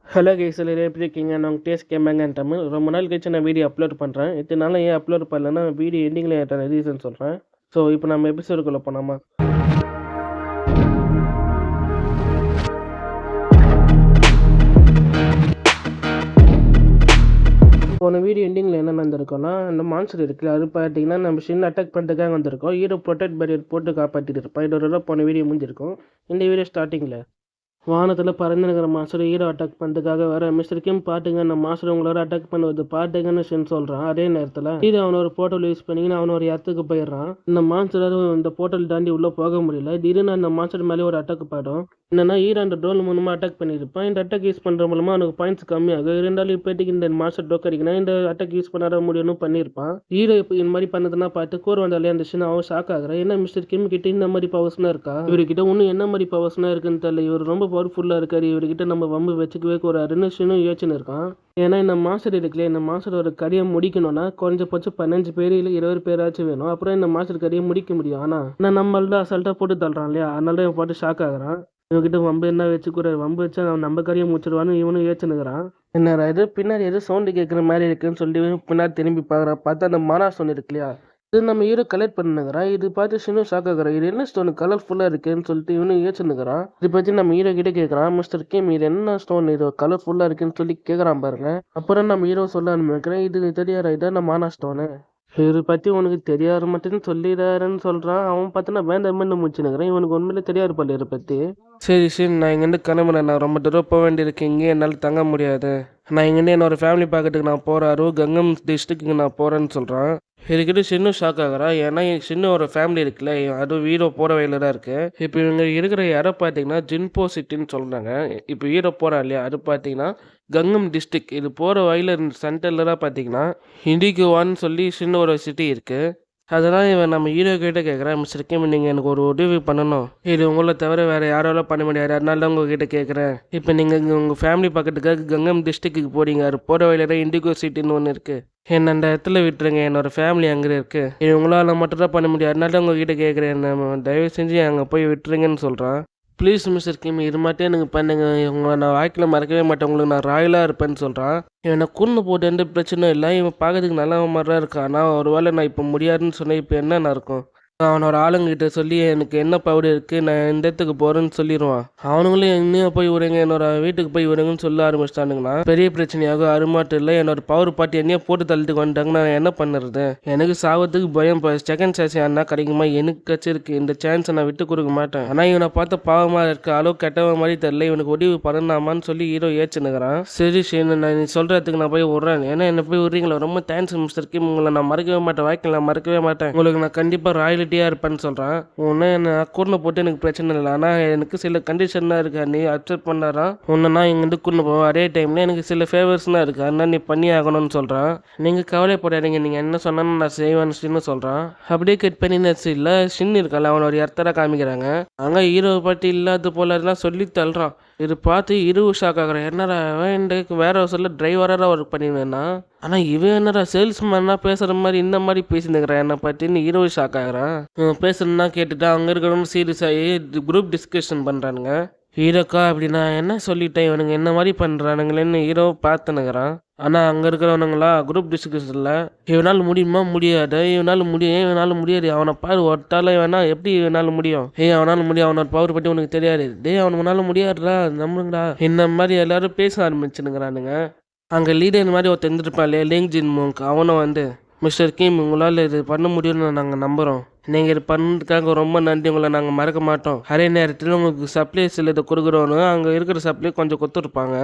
Hello guys எல்லாரும் எப்படி இருக்கீங்க? நான் உங்கள் டேஸ்ட் கேட்பாங்க தமிழ். ரொம்ப நாள் கழிச்சு நான் வீடியோ அப்லோட் பண்ணுறேன். இத்தனை நாள் ஏன் அப்லோட் பண்ணலன்னா வீடியோ எண்டிங்கில் ரீசன் சொல்கிறேன். ஸோ இப்போ நம்ம எபிசோடுக்குள்ளே போனாமா? போன வீடியோ எண்டிங்கில் என்ன நடந்திருக்கோன்னா, இந்த மான்ஸ்டர் இருக்குல்ல, அது பார்த்தீங்கன்னா நம்ம சின்ன அட்டாக் பண்ணுறதுக்காக வந்திருக்கோம். ஹீரோ ப்ரொடெக்ட் பேரியர் போட்டு காப்பாற்றிட்டு இருப்பான். இதோட போன வீடியோ முடிஞ்சிருக்கும். இந்த வீடியோ ஸ்டார்டிங்கில் வானத்தில் பறந்துனுக்கிற மாஸ்டர் ஹீரோ அட்டாக் பண்ணுறதுக்காக வர மிஸ்டர் கிம் பாட்டுங்க, அந்த மாஸ்டர் உங்களோட அட்டாக் பண்ணுவது பாட்டுங்கன்னு சொல்கிறான். அதே நேரத்தில் ஹீரோ அவனை ஒரு போர்ட்டல் யூஸ் பண்ணிங்கன்னா அவன் ஒரு இடத்துக்கு போயிடுறான். இந்த மான்ஸ்டர் இந்த போர்ட்டல் தாண்டி உள்ளே போக முடியல. திடீர்னு அந்த மான்ஸ்டர் மேலே ஒரு அட்டாக் பாடும். என்னன்னா ஹீரோ அந்த ட்ரோன் மூலமாக அட்டாக் பண்ணியிருப்பான். இந்த அட்டாக் யூஸ் பண்ணுற மூலமாக அவனுக்கு பாயிண்ட்ஸ் கம்மியாகும். இருந்தாலும் இப்போதைக்கு இந்த மாஸ்டர் டோக்கடிக்கணும் இந்த அட்டாக் யூஸ் பண்ணாத முடியும்னு பண்ணியிருப்பான். ஹீரோ இப்போ இந்த மாதிரி பண்ணதுன்னா பார்த்து கூர் வந்தாலே அந்த சின்ன அவன் ஷாக் ஆகுறான். ஏன்னா மிஸ்டர் கிம் கிட்ட இந்த மாதிரி பவர்ஸ்னா இருக்கா, இவர்கிட்ட இன்னும் என்ன மாதிரி பவர்ஸ்னா இருக்குன்னு தெரியல. இவர் ரொம்ப பவர்ஃபுல்லாக இருக்காரு, இவர்கிட்ட நம்ம வம்பு வச்சுக்கவே ஒரு அருணேஷனும் யோசனை இருக்கான். ஏன்னா இந்த மாஸ்டர் இருக்குல்ல, இந்த மாஸ்டர் ஒரு கதையை முடிக்கணும்னா கொஞ்சம் 15 பேர் இல்லை 20 பேராச்சும் வேணும். அப்புறம் இந்த மாஸ்டர் கதையை முடிக்க முடியும். ஆனால் நம்மள்ட்ட அசால்ட்டாக போட்டு தள்ளுறான் இல்லையா, அதனால தான் இவன் பாட்டு ஷாக் ஆகுறான். இவன்கிட்ட வம்பு என்ன வச்சுக்கூட, வம்பு வச்சா அவன் நம்ம கதையை முடிச்சிடுவான்னு இவனும் யோசனைக்கிறான். என்னடா இது பின்னாடி எதுவும் சவுண்டு கேட்குற மாதிரி இருக்குன்னு சொல்லி பின்னாடி திரும்பி பார்க்குறான். பார்த்தா அந்த மானா ஸ்டோன் இருக்கு இல்லையா, இது நம்ம ஹீரோ கலெக்ட் பண்ணுங்கிறான். இது பார்த்து சின்ன ஷாக் ஆகுறான். இது என்ன ஸ்டோன் கலர்ஃபுல்லாக இருக்குன்னு சொல்லிட்டு இவனு யோசிச்சுக்கிறான். இது பற்றி நம்ம ஹீரோ கிட்ட கேட்குறான். மிஸ்டர் கிம் இது என்ன ஸ்டோன், இது கலர்ஃபுல்லாக இருக்குன்னு சொல்லி கேட்குறான் பாருங்க. அப்புறம் நம்ம ஹீரோ சொல்ல ஆரம்பிக்கிறேன், இது தெரியாதா, இதான் நம்ம மானா ஸ்டோனு, இவரை பற்றி உனக்கு தெரியாத மட்டும் சொல்லிடாருன்னு சொல்கிறான். அவன் பார்த்தோன்னா வேண்டாமன்னு முடிச்சுனுக்கிறேன். இவனுக்கு உண்மையிலே தெரியாது போல இவரை பற்றி. சரி நான் இங்கேருந்து கிளம்புறேன், நான் ரொம்ப தூரம் போக வேண்டியிருக்கு, இங்கே என்னால் தங்க முடியாது, நான் இங்கேருந்து என்னோட ஃபேமிலி பார்க்கறதுக்கு நான் போகிறேன், கங்கம் டிஸ்ட்ரிக்ட்டுக்கு நான் போகிறேன்னு சொல்கிறான். இதுக்கிட்ட சின்ன ஷாக் ஆகுறான். ஏன்னா சின்ன ஒரு ஃபேமிலி இருக்குல்ல, அதுவும் ஹீரோ போகிற வழியில தான் இருக்குது. இப்போ இவங்க இருக்கிற இடம் பார்த்தீங்கன்னா ஜின்போ சிட்டின்னு சொல்கிறாங்க. இப்போ ஹீரோ போகிறா இல்லையா, அது பார்த்தீங்கன்னா கங்கம் டிஸ்ட்ரிக்ட். இது போகிற வழியில் சென்டரில் தான் பார்த்தீங்கன்னா இண்டிகோவான்னு சொல்லி சின்ன ஒரு சிட்டி இருக்குது. அதெல்லாம் இவன் நம்ம ஹீரோ கிட்ட கேட்குறான். மிஸ்டர் கிம் நீங்கள் எனக்கு ஒரு உதவி பண்ணணும், இது உங்களை தவிர வேறு யாராலும் பண்ண முடியாது, அதனால தான் உங்ககிட்ட கேட்குறேன். இப்போ நீங்கள் இங்கே உங்கள் ஃபேமிலி பக்கத்துக்காக கங்கம் டிஸ்ட்ரிக்ட்டுக்கு போகிறீங்க, அது போகிற வழியில் இண்டிகோ சிட்டின்னு ஒன்று இருக்குது. என்ன அந்த இடத்துல விட்டுருங்க, என்னோடய ஃபேமிலி அங்கே இருக்குது, இது உங்களால் மட்டும் தான் பண்ண முடியாது, அதனால தான் உங்ககிட்ட கேட்குறேன், தயவு செஞ்சு அங்கே போய் விட்டுருங்கன்னு சொல்கிறான். ப்ளீஸ் மிஸ்டர் கிம் இது மட்டும் எனக்கு பண்ணுங்க, உங்களை நான் வாழ்க்கையில் மறக்கவே மாட்டேன், உங்களுக்கு நான் ராயலாக இருப்பேன்னு சொல்கிறான். இவனை கூண்டு போட்டு எந்த பிரச்சனையும் இல்லை, இவன் பார்க்கறதுக்கு நல்ல மாதிரி தான் இருக்கான். ஆனால் ஒரு வேளை நான் இப்போ முடியாதுன்னு சொன்னேன், இப்போ என்ன நடக்கும்? அவனோட ஆளுங்கிட்ட சொல்லி எனக்கு என்ன பவுடு இருக்குது, நான் இந்த இடத்துக்கு போகிறேன்னு சொல்லிடுவான். அவனுங்களும் இன்னும் போய் விடுங்க, என்னோட வீட்டுக்கு போய் விடுங்கன்னு சொல்ல ஆரம்பிச்சிட்டானுங்கன்னா பெரிய பிரச்சனையாகும். அது மட்டும் இல்லை, என்னோட பவர் பாட்டி என்னையே போட்டு தள்ளிட்டு வந்துட்டாங்க, நான் என்ன பண்ணுறது? எனக்கு சாவத்துக்கு பயம். இப்போ செகண்ட் சான்ஸ் என்ன கிடைக்குமா, எனக்கு கச்சிருக்கு, இந்த சான்ஸை நான் விட்டு கொடுக்க மாட்டேன். ஆனால் இவனை பார்த்த பாவமாக இருக்க, அளவு கெட்டவன் மாதிரி தெரியல, இவனுக்கு உதவி பண்ணலாமான்னு சொல்லி ஹீரோ ஏச்சுனுக்கிறான். சரி நான் நீ சொல்கிறதுக்கு நான் போய் விட்றேன், ஏன்னா என்ன போய் விட்றீங்களா, ரொம்ப தேங்க்ஸ் மிஸ்டர் கிம், உங்களை நான் மறக்கவே மாட்டேன், வாழ்க்கையில் நான் மறக்கவே மாட்டேன், உங்களுக்கு நான் கண்டிப்பாக ராயலிட்டி இருப்பேன்னு சொல்கிறான். உன்னை என்ன கூண்டு போட்டு எனக்கு பிரச்சனை இல்லை, ஆனால் எனக்கு சில கண்டிஷன் தான் இருக்கா, நீ அக்செப்ட் பண்ணாரான். உன்னை நான் இங்கேருந்து கூண்டு போவேன், அதே டைமில் எனக்கு சில ஃபேவர்ஸ்லாம் இருக்குது, அதனால் நீ பண்ணி ஆகணும்னு சொல்கிறான். நீங்கள் கவலைப்படாதீங்க, நீங்கள் என்ன சொன்னாலும் நான் செய்வேன்னு சொல்கிறான். அப்படியே கட் பண்ணி இல்லை சின்ன இருக்கால, அவனை ஒரு இடத்துல காமிக்கிறாங்க. அங்கே ஹீரோ பாட்டி இல்லாத போலாம் சொல்லி தள்ளுறான். இது பார்த்து ஷாக் ஆகுறேன். என்னடா இன்றைக்கு வேற சொல்ல டிரைவராக ஒர்க் பண்ணிடுவேன்னா, ஆனால் இவன் என்னடா சேல்ஸ்மேனா பேசுகிற மாதிரி இந்த மாதிரி பேசினுக்கிறான் என்னை பற்றின்னு ஹீரோ ஷாக் ஆகுறான். பேசுறதுனா கேட்டுட்டு அங்கே இருக்கிறவங்க சீரியஸ் ஆகி குரூப் டிஸ்கஷன் பண்ணுறானுங்க. ஹீரோக்கா அப்படின்னா என்ன சொல்லிட்டேன், இவனுங்க என்ன மாதிரி பண்ணுறானுங்களேன்னு ஹீரோ பார்த்துனுக்கிறான். ஆனால் அங்கே இருக்கிறவனுங்களா குரூப் டிஸ்கஷனில் இவனால் முடியுமா முடியாது, இவனால் முடியாது, அவனை பாரு ஒட்டால வேணா எப்படி இவனால் முடியும், அவனால் முடியும், அவனோட பவர் பற்றி உனக்கு தெரியாது, அவனால முடியாதுடா நம்புங்கடா, இந்த மாதிரி எல்லாரும் பேச ஆரம்பிச்சுனுங்கிறானுங்க. அங்கே லீடர் மாதிரி ஒருத்தர் இருந்துருப்பான் இல்லையா, லிங் ஜின் மோங்க், அவனும் மிஸ்டர் கிம் உங்களால் இது பண்ண முடியும்னு நாங்கள் நம்புகிறோம், நீங்கள் இது பண்ணதுக்காக ரொம்ப நன்றி, உங்களை நாங்கள் மறக்க மாட்டோம், அதே நேரத்தில் உங்களுக்கு சப்ளைஸ் இதை கொடுக்குறோன்னு அங்கே இருக்கிற சப்ளை கொஞ்சம் கொடுத்துருப்பாங்க,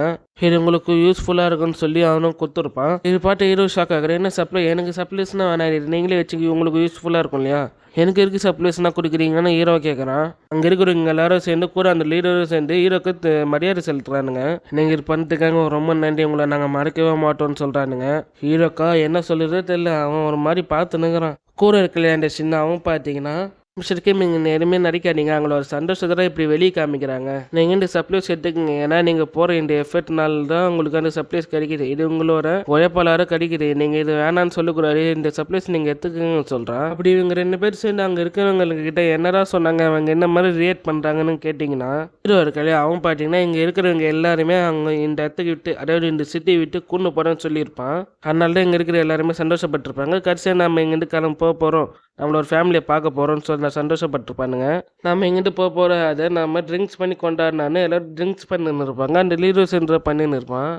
இது உங்களுக்கு யூஸ்ஃபுல்லாக இருக்குன்னு சொல்லி அவனும் கொடுத்துருப்பான். இது பாட்டு ஹீரோ ஷாக் ஆகுறேன். என்ன சப்ளை, எனக்கு சப்ளைஸ்னால் வேணாம், இது நீங்களே வச்சுக்கி உங்களுக்கு யூஸ்ஃபுல்லாக இருக்கும் இல்லையா, எனக்கு இருக்குது சப்ளைஸ்னால் கொடுக்குறீங்கன்னு ஹீரோ கேட்குறான். அங்கே இருக்கிறவங்க எல்லாரும் சேர்ந்து கூட அந்த லீடரும் சேர்ந்து ஹீரோக்கு மரியாதை செலுத்துறானுங்க. நீங்கள் இது பண்ணுறதுக்காக ரொம்ப நன்றி, உங்களை நாங்கள் மறக்கவே மாட்டோம்னு சொல்கிறானுங்க. ஹீரோக்கா என்ன சொல்லுறதே தெரியல, அவன் ஒரு மாதிரி பார்த்துனுங்கிறான். கூட இருக்கலையா அந்த சின்ன அவன் பார்த்தீங்கன்னா மிஸ்டர் கிம் நீங்கள் நேரமே நடிக்காதீங்க, அவங்களோட சந்தோஷத்தை இப்படி வெளியே காமிக்கிறாங்க. நீங்கள் இந்த சப்ளைஸ் எடுத்துக்கங்க, ஏன்னா நீங்கள் போகிற இந்த எஃபர்ட்னால தான் உங்களுக்கு அந்த சப்ளைஸ் கிடைக்குது. இது உங்களோட உழைப்பாளராக கிடைக்குது. நீங்கள் இது வேணான்னு சொல்லக்கூடாது, இந்த சப்ளைஸ் நீங்கள் எடுத்துக்கங்கன்னு சொல்கிறான். அப்படி இவங்க 2 பேர் சேர்ந்து அங்கே இருக்கிறவங்கக்கிட்ட என்னடா சொன்னாங்க, அவங்க என்ன மாதிரி ரியாக்ட் பண்ணுறாங்கன்னு கேட்டிங்கன்னா, ஹீரோ இருக்காளே அவன் பார்த்தீங்கன்னா இங்கே இருக்கிறவங்க எல்லாருமே அவங்க இந்த இடத்துக்கு விட்டு, அதாவது இந்த சிட்டி விட்டு கூண்டு போகிறேன்னு சொல்லியிருப்பான். அதனால தான் இங்கே இருக்கிற எல்லாருமே சந்தோஷப்பட்டிருப்பாங்க. கடைசியாக நம்ம இங்கேருந்து கிளம்ப போகிறோம், நம்மளோட ஃபேமிலியை பார்க்க போகிறோம்னு சொல்லி நான் சந்தோஷப்பட்டிருப்பானுங்க. நம்ம இங்கிட்டு போகிற அதை நம்ம ட்ரிங்க்ஸ் பண்ணி கொண்டாடினான்னு எல்லோரும் ட்ரிங்க்ஸ் பண்ணின்னு இருப்பாங்க. அந்த லீரோஸ்ன்ற பண்ணின்னு இருப்பான்.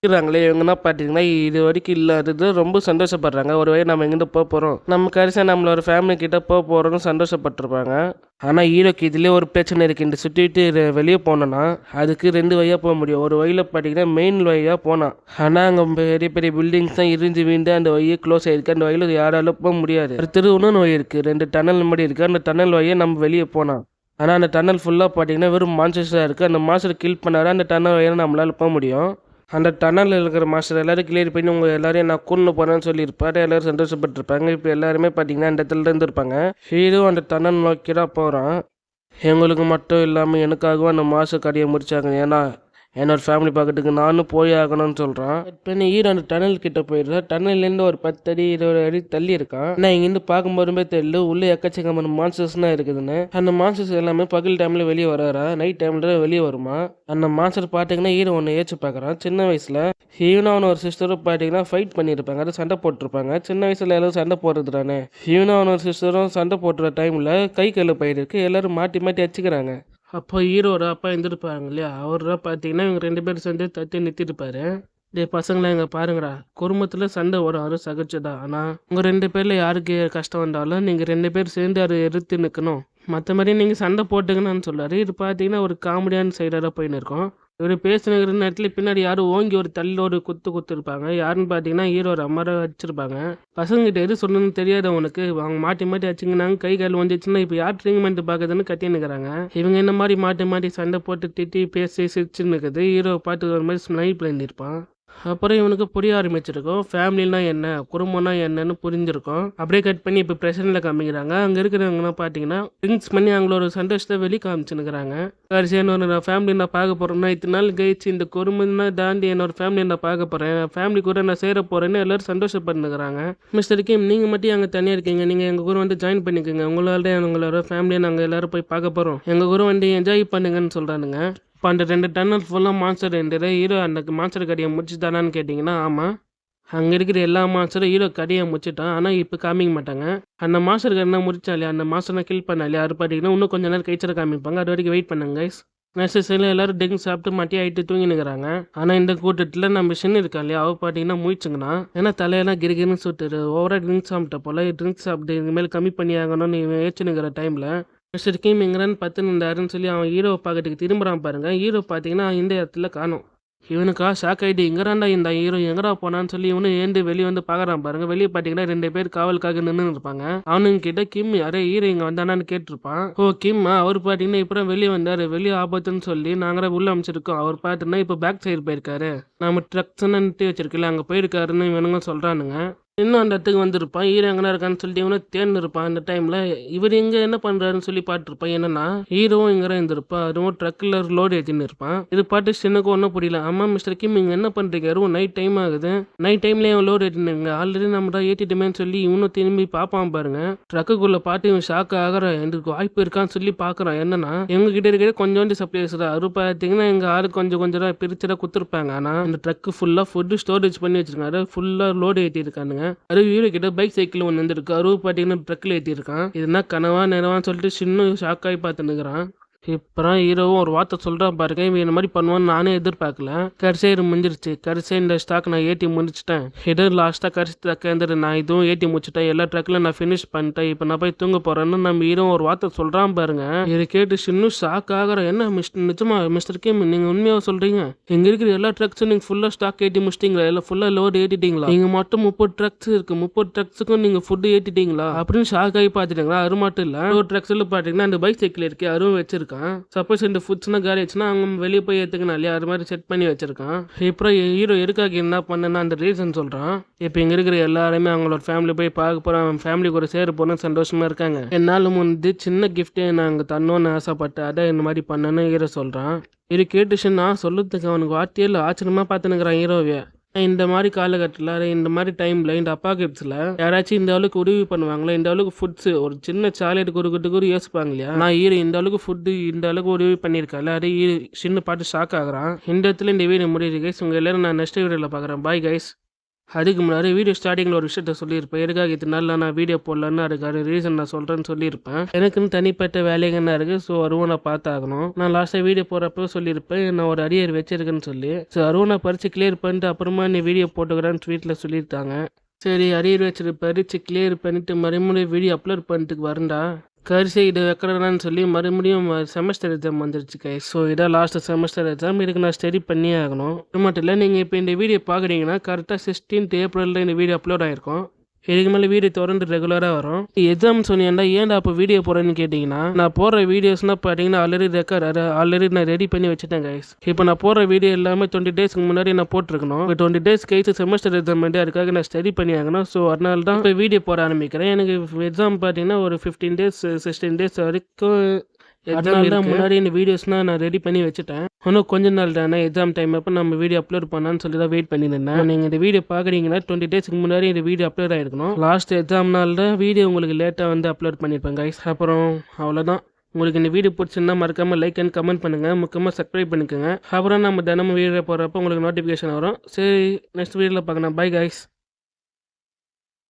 இருக்கிறாங்களே இவங்கன்னா பார்த்தீங்கன்னா இது வரைக்கும் இல்லாதது ரொம்ப சந்தோஷப்படுறாங்க. ஒரு வழி நம்ம இங்கேருந்து போகிறோம், நம்ம கடைசியாக நம்மளோட ஃபேமிலி கிட்ட போகிறோம்னு சந்தோஷப்பட்டிருப்பாங்க. ஆனால் ஹீரோக்கு இதுலேயே ஒரு பிரச்சனை இருக்குது. இந்த சுற்றி விட்டு வெளியே போனோன்னா அதுக்கு 2 வழியாக போக முடியும். ஒரு வழியில் பார்த்தீங்கன்னா மெயின் வழியாக போனான், ஆனால் அங்கே பெரிய பெரிய பில்டிங்ஸ் தான் இருந்து வீண்டு அந்த வழியை க்ளோஸ் ஆகிருக்கு. அந்த வழியில் யாராலும் போக முடியாது. அடுத்தது இன்னொன்று வழி இருக்குது, 2 டன்னல் மாதிரி இருக்குது. அந்த டன்னல் வழியை நம்ம வெளியே போனோம். ஆனால் அந்த டன்னல் ஃபுல்லாக பார்த்தீங்கன்னா வெறும் மான்ஸ்டர்ஸாக இருக்குது. அந்த மான்ஸ்டர் கில் பண்ணாதான் அந்த டன்னல் வழியாக நம்மளால் போக முடியும். அந்த டன்னலில் இருக்கிற மாஸ்டர் எல்லோரும் கிளியர் பண்ணி உங்கள் எல்லோரையும் நான் கொண்டு போகிறேன்னு சொல்லியிருப்பாரு. எல்லோரும் சந்தோஷப்பட்டிருப்பாங்க. இப்போ எல்லாருமே பார்த்தீங்கன்னா அந்த இடத்துல இருந்துருப்பாங்க. ஹீரோ அந்த டன்னல் நோக்கி தான் போகிறான். எங்களுக்கு மட்டும் இல்லாமல் எனக்காகவும் அந்த மாஸ்டர் கடையை முடிச்சாங்க, ஏன்னா என்னோட ஃபேமிலி பார்க்கறதுக்கு நானும் போய் ஆகணும்னு சொல்கிறான். இப்போ ஹீரோ அந்த டன்னல் கிட்ட போயிடுறான். டன்னல்லேருந்து ஒரு 10 அடி 20 அடி தள்ளி இருக்கான். நான் இங்கேருந்து பார்க்கும்போதுமே தெரியல உள்ளே எக்கச்சக்கமான மான்ஸ்டர்ஸ்லாம் இருக்குதுன்னு. அந்த மான்ஸ்டர்ஸ் எல்லாமே பகல் டைமில் வெளியே வராரா, நைட் டைமில் வெளியே வருமா. அந்த மான்ஸ்டர் பார்த்தீங்கன்னா ஹீரோ ஒன்று ஏச்சு பார்க்குறான். சின்ன வயசில் ஹீரோனும் அவன் ஒரு சிஸ்டரும் பார்த்தீங்கன்னா ஃபைட் பண்ணியிருப்பாங்க, அதை சண்டை போட்டிருப்பாங்க. சின்ன வயசில் எல்லாரும் சண்டை போடுறது தானே. ஹீரோனும் அவன் ஒரு சிஸ்டரும் சண்டை போட்டுற டைமில் கை கையில் போயிருக்கு, எல்லோரும் மாட்டி மாட்டி அடிச்சுக்கிறாங்க. அப்போ ஹீரோட அப்பா இருந்துருப்பாங்க இல்லையா, அவர் தான் பார்த்தீங்கன்னா இவங்க 2 பேரும் சேர்ந்து தட்டி நிறுத்திருப்பாரு. டே பசங்களா இங்கே பாருங்கடா, குடும்பத்தில் சண்டை வரும், அது சகஜதா. ஆனால் உங்கள் 2 பேரில் யாருக்கு கஷ்டம் வந்தாலும் நீங்கள் 2 பேர் சேர்ந்து அதை எதிர்த்து நிற்கணும். மற்ற மாதிரி நீங்கள் சண்டை போட்டுக்கணும்னு சொல்கிறாரு. இது பார்த்தீங்கன்னா ஒரு காமெடியான சைடாக போயின்னு இருக்கும். இவர் பேசுனுங்கிற நேரத்தில் பின்னாடி யாரும் ஓங்கி ஒரு தள்ளில் ஒரு குத்துருப்பாங்க. யாருன்னு பார்த்தீங்கன்னா ஹீரோட அம்மாரை அடிச்சிருப்பாங்க. பசங்கிட்ட எது சொல்லணும்னு தெரியாதவனுக்கு அவங்க மாட்டி மாட்டி அடிச்சுங்கன்னாங்க. கை கால் வந்துச்சுன்னா இப்போ யார் ட்ரீட்மெண்ட் பார்க்குதுன்னு கட்டினுக்கிறாங்க. இவங்க என்ன மாதிரி மாட்டி மாட்டி சண்டை போட்டு திட்டி பேசி சிரிச்சுன்னு இருக்குது. ஹீரோ பார்த்து ஒரு மாதிரி ஸ்னைப் பண்ணியிருப்பான். அப்புறம் இவனுக்கு புரிய ஆரம்பிச்சிருக்கும், ஃபேமிலினா என்ன, குடும்பம்னா என்னன்னு புரிஞ்சிருக்கும். அப்படியே கட் பண்ணி இப்போ பிரசன்ட்டில் காமிக்கிறாங்க. அங்கே இருக்கிறவங்கலாம் பார்த்தீங்கன்னா ட்ரிங்க்ஸ் பண்ணி அவங்களோட சந்தோஷத்தை வெளியே காமிச்சுன்னுக்குறாங்க. கடைசியாக என்னோட ஃபேமிலி நான் பார்க்க போகிறேன்னா இத்தனை நாள் கழிச்சு இந்த குடும்பம்னா தாண்டி என்னோட ஃபேமிலியை நான் பார்க்க போகிறேன், ஃபேமிலி கூட நான் சேர போகிறேன்னு எல்லோரும் சந்தோஷப்பட்டுக்கிறாங்க. மிஸ்டர் கிம் நீங்கள் மட்டும் அங்கே தனியாக இருக்கீங்க, நீங்கள் எங்கள் கூட வந்து ஜாயின் பண்ணிக்கோங்க, உங்களால் எங்களோட ஃபேமிலியை நாங்கள் எல்லோரும் போய் பார்க்க போகிறோம், எங்கள் கூட வந்து என்ஜாய் பண்ணுங்கன்னு சொல்கிறானுங்க. இப்போ அந்த 2 டன்னல் ஃபுல்லாக மான்ஸ்டர் இருந்தது. ஹீரோ அந்த மான்ஸ்டர் கடையை முடிச்சுட்டானான்னு கேட்டிங்கன்னா ஆமாம், அங்கே இருக்கிற எல்லா மான்ஸ்டரும் ஹீரோ கடையை முடிச்சிட்டான். ஆனால் இப்போ காமிக்க மாட்டாங்க. அந்த மாஸ்டர் கடைனா முடிச்சாலே அந்த மாஸ்டரை கில் பண்ணாலே அது பார்த்தீங்கன்னா இன்னும் கொஞ்சம் நேரம் கழிச்சரை காமிப்பாங்க. அது வரைக்கும் வெயிட் பண்ணுங்க கைஸ். நெக்ஸ்ட் சைடில் எல்லோரும் ட்ரிங்க் சாப்பிட்டு மட்டி ஆகிட்டு தூங்கினுக்கிறாங்க. ஆனால் இந்த கூட்டத்தில் நம்ம சின்ன இருக்கா இல்லையா, அவள் பார்த்தீங்கன்னா முழிச்சுங்கன்னா ஏன்னா தலையெல்லாம் கிரிகின்னு சுட்டுரு, ஓவராக ட்ரிங்க் சாப்பிட்ட போல் ட்ரிங்க் சாப்பிட்டு இதுமாரி கம்மி பண்ணி ஆகணும்னு ஏச்சுனுக்கிற டைமில் மிஸ்டர் கிம் எங்கன்னு பார்த்துன்னு சொல்லி அவன் ஹீரோவை பார்க்கறதுக்கு திரும்புகிறான் பாருங்க. ஹீரோ பார்த்தீங்கன்னா இந்த இடத்துல காணும். இவனுக்கா ஷாக் ஆகிட்டு எங்கடாண்டா இந்த ஹீரோ எங்கடா போனான்னு சொல்லி இவனு ஏந்து வெளியே வந்து பார்க்குறான் பாருங்க. வெளியே பார்த்தீங்கன்னா 2 பேர் காவலுக்காக நின்று இருப்பாங்க. அவனுங்க கிட்ட கிம் யாரே ஹீரோ இங்கே வந்தானான்னு கேட்டிருப்பான். ஓ கிம், அவர் பார்த்தீங்கன்னா இப்போ வெளியே வந்தார், வெளியே ஆபத்துன்னு சொல்லி நாங்கள் உள்ள அமைச்சிருக்கோம். அவர் பார்த்தீங்கன்னா இப்போ பேக் சைடு போயிருக்காரு, நம்ம ட்ரக்ஸ்ன்னு வச்சிருக்கல அங்கே போயிருக்காருன்னு இவனுங்க சொல்கிறானுங்க. இன்னும் அந்த இடத்துக்கு வந்திருப்பான். ஹீரோ எங்கன்னா இருக்கான்னு சொல்லிட்டு இவனை தேர்ந்து இருப்பான். அந்த டைமில் இவர் இங்கே என்ன பண்ணுறாருன்னு சொல்லி பார்த்துருப்பான். என்னன்னா ஹீரோவும் இங்கே இருந்திருப்பான், அதுவும் ட்ரக்கில் லோடு ஏற்றின்னு இருப்பான். இது பாட்டு சின்னக்கும் ஒன்றும் புரியல. ஆமாம் மிஸ்டர் கிம் இங்கே என்ன பண்ணுறீங்க, அதுவும் நைட் டைம் ஆகுது, நைட் டைம்லேயே அவன் லோடு ஏற்றினுங்க, ஆல்ரெடி நம்ம தான் ஏற்றிட்டுமேன்னு சொல்லி இவனும் திரும்பி பார்ப்பான் பாருங்க. ட்ரக்குக்குள்ளே பார்த்து இவன் ஷாக் ஆகிறான், எனக்கு வாய்ப்பு இருக்கான்னு சொல்லி பார்க்குறான். என்னன்னா எங்ககிட்ட இருக்கிற கொஞ்சோண்டு சப்ளைஸ் தான், அது பார்த்தீங்கன்னா எங்கள் ஆளு கொஞ்சம் கொஞ்சம் பிரிச்சுதான் கொடுத்துருப்பாங்க. ஆனால் இந்த ட்ரக்கு ஃபுல்லாக ஃபுட்டு ஸ்டோரேஜ் பண்ணி வச்சிருக்காங்க, ஃபுல்லாக லோடு ஏற்றிருக்கானுங்க. அது ஹீரோ கிட்ட பைக் சைக்கிள் ஒன்று வந்துருக்கு, அருவு பார்த்தீங்கன்னா ட்ரக்கில் ஏற்றிருக்கான். இதுனா கனவா நிறவான்னு சொல்லிட்டு சின்ன ஷாக் ஆகி பார்த்துன்னுக்குறான். இப்போ ஹீரோவும் ஒரு வார்த்தை சொல்கிறான் பாருங்க, இவன் இந்த மாதிரி பண்ணுவான்னு நானே எதிர்பார்க்கல. கடைசியாக முடிஞ்சிருச்சு, கடைசியாக இந்த ஸ்டாக் நான் ஏற்றி முடிச்சிட்டேன். இது லாஸ்ட்டாக கடைசி ட்ரக் நான் இதுவும் ஏற்றி முடிச்சிட்டேன், எல்லா ட்ரக்கில் நான் ஃபினிஷ் பண்ணிட்டேன், இப்போ நான் போய் தூங்க போகிறேன்னு நம்ம ஹீரோ ஒரு வார்த்தை சொல்கிறான் பாருங்க. இதை கேட்டு இன்னும் ஷாக் ஆகிற, என்ன நிஜமா மிஸ்டர் கிம் நீங்கள் உண்மையாக சொல்கிறீங்க, இங்கே இருக்கிற எல்லா ட்ரக்ஸும் நீங்கள் ஃபுல்லாக ஸ்டாக் ஏற்றி முடிச்சிட்டிங்களா, இல்லை ஃபுல்லாக லோடு ஏற்றிட்டீங்களா, நீங்கள் மட்டும் 30 ட்ரக்ஸ் இருக்குது, 30 ட்ரக்ஸுக்கும் நீங்கள் ஃபுட்டு ஏற்றிட்டீங்களா அப்படின்னு ஷாக் ஆகி பார்த்துட்டீங்களா. அது மட்டும் இல்லை, ஒரு ட்ரக்ஸில் பார்த்தீங்கன்னா அந்த பைக் சைக்கிள் இருக்குது, அதுவும் வச்சிருக்கு. வச்சிருக்கான். சப்போஸ் இந்த ஃபுட்ஸ்லாம் காலி ஆச்சுன்னா அவங்க வெளியே போய் ஏற்றுக்கணும் இல்லையா, அது மாதிரி செட் பண்ணி வச்சிருக்கான். இப்போ ஹீரோ எதுக்காக என்ன பண்ணனா அந்த ரீசன் சொல்கிறான். இப்போ இங்கே இருக்கிற எல்லாருமே அவங்களோட ஃபேமிலி போய் பார்க்க போகிறோம், அவன் ஃபேமிலி கூட சேர போகிறோன்னு சந்தோஷமாக இருக்காங்க. என்னால் வந்து சின்ன கிஃப்ட்டே நாங்கள் தரணும்னு ஆசைப்பட்டு அதை இந்த மாதிரி பண்ணணும்னு ஹீரோ சொல்கிறான். இது கேட்டுச்சு நான் சொல்லுறதுக்கு அவனுக்கு வார்த்தையே இல்லை, ஆச்சரியமாக பார்த்துனுக்குறான் ஹீரோவே. இந்த மாதிரி காலகட்டத்தில் இந்த மாதிரி டைமில் இந்த அப்பாகலிப்ஸில் யாராச்சும் இந்த அளவுக்கு உதவி பண்ணுவாங்களா, இந்த அளவுக்கு ஃபுட்ஸு ஒரு சின்ன சாக்லேட் கொடுக்கறதுக்கு யோசிப்பாங்க இல்லையா. நான் ஹீரோ இந்த அளவுக்கு ஃபுட்டு இந்த அளவுக்கு உதவி பண்ணியிருக்காள், அது சின்ன பாட்டு ஷாக் ஆகுறான். இந்த இடத்துல இந்த வீடியோ முடியுது கைஸ். உங்கள் எல்லாரும் நான் நெக்ஸ்ட் வீடியோவில் பார்க்குறேன். Bye guys. அதுக்கு முன்னாடி வீடியோ ஸ்டார்டிங்கில் ஒரு விஷயத்த சொல்லியிருப்பேன். எதுக்காக இத்தனை நாளில் நான் வீடியோ போடலன்னு அதுக்கான ரீசன் நான் சொல்கிறேன்னு சொல்லியிருப்பேன். எனக்குன்னு தனிப்பட்ட வேலைகள்னா இருக்குது. ஸோ அருவனை பார்த்தாகணும். நான் லாஸ்ட்டாக வீடியோ போடுறப்போ சொல்லியிருப்பேன் நான் ஒரு அரியர் வச்சிருக்கேன்னு சொல்லி. ஸோ அருவனை பறித்து கிளியர் பண்ணிட்டு அப்புறமா நீ வீடியோ போட்டுக்கிறேன்னு வீட்டில் சொல்லியிருக்காங்க. சரி அரியர் வச்சுட்டு பறித்து கிளியர் பண்ணிவிட்டு மறுபடியும் வீடியோ அப்லோட் பண்ணிட்டு வரேன்டா. கரிசை இதை வைக்கிறேன்னு சொல்லி மறுபடியும் செமஸ்டர் எக்ஸாம் வந்துருச்சு கைஸ். ஸோ இதான் லாஸ்ட் செமஸ்டர் எக்ஸாம். இதுக்கு நான் ஸ்டடி பண்ணியே ஆகணும். இது மட்டும் இல்லை, நீங்கள் இப்போ இந்த வீடியோ பார்க்குறீங்கன்னா கரெக்டாக 16th ஏப்ரலில் இந்த வீடியோ அப்லோட் ஆகிருக்கும். இதுக்கு மேலே வீடியோ தொடர்ந்து ரெகுலராக வரும். எக்ஸாம் சொன்னீங்கன்னா ஏன்டா அப்போ வீடியோ போடுறேன்னு கேட்டிங்கன்னா, நான் போடுற வீடியோஸ்னால் பார்த்தீங்கன்னா ஆல்ரெடி நான் ரெடி பண்ணி வச்சுட்டேன் கைஸ். இப்போ நான் போடுற வீடியோ எல்லாமே 20 டேஸ்க்கு முன்னாடி நான் போட்டிருக்கணும். இப்போ 20 டேஸ் கழிச்சு செமஸ்டர் எக்ஸாம் வந்து அதுக்காக நான் ஸ்டடி பண்ணி ஆகணும். ஸோ அதனால தான் இப்போ வீடியோ போட ஆரம்பிக்கிறேன். எனக்கு எக்ஸாம் பார்த்தீங்கன்னா ஒரு 15 டேஸ் 16 டேஸ் வரைக்கும் அதனால தான் முன்னாடி இந்த வீடியோஸ்னால் நான் ரெடி பண்ணி வச்சுட்டேன். இன்னும் கொஞ்ச நாள் தானே எக்ஸாம் டைம் அப்போ நம்ம வீடியோ அப்லோட் பண்ணான்னு சொல்லி தான் வெயிட் பண்ணியிருந்தேன். நீங்கள் இந்த வீடியோ பார்க்குறீங்கன்னா 20 டேஸ்க்கு முன்னாடி இந்த வீடியோ அப்லோட் ஆகிருக்கணும். லாஸ்ட் எக்ஸாம்னால தான் வீடியோ உங்களுக்கு லேட்டாக வந்து அப்லோட் பண்ணியிருப்பேன் கைஸ். அப்புறம் அவ்வளோதான். உங்களுக்கு இந்த வீடியோ பிடிச்சிருந்தா மறக்காமல் லைக் அண்ட் கமெண்ட் பண்ணுங்கள். முக்கியமாக சப்ஸ்கிரைப் பண்ணிக்கோங்க. அப்புறம் நம்ம தினமும் வீடியோ போடுறப்போ உங்களுக்கு நோட்டிஃபிகேஷன் வரும். சரி நெக்ஸ்ட் வீடியோவில் பார்க்கலாம். Bye guys.